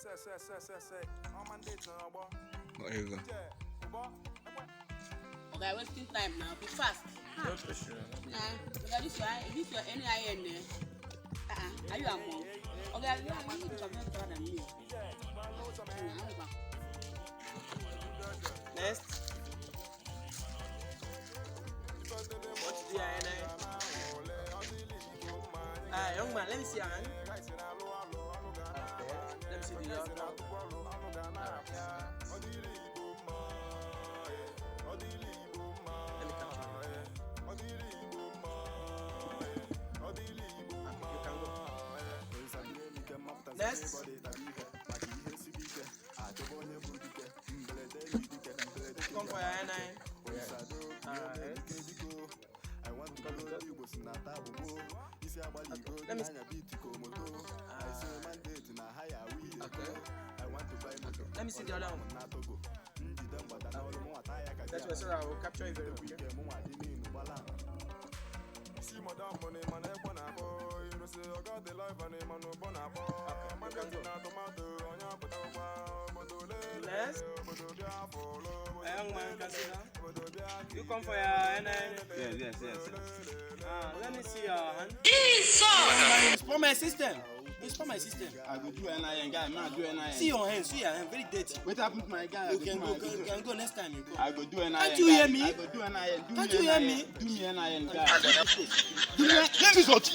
There you go. Okay, wasting time now. Be fast. Not for sure. Nah, this your NIN there. Are you a mom? Okay, you need to come better than me. Next. What's the NIN? Young man, let me see your hand. Let me see the young man. Let me capture you. You can go. Next. Come for your NIN. Let me see. Okay. Let me see the other one. That's why I said I will capture it very quick. Next. Young man, consider. You come for your NIN? Yes. Let me see your hand. It's for my system. It's for my system. I go do NIN, guy. Man, do NIN. See your hand, very dirty. Wait up with my guy. You can go next time. You go. I go do NIN. Can't you hear me? I go do NIN. Can't you hear me? Do me NIN, guy. This is what.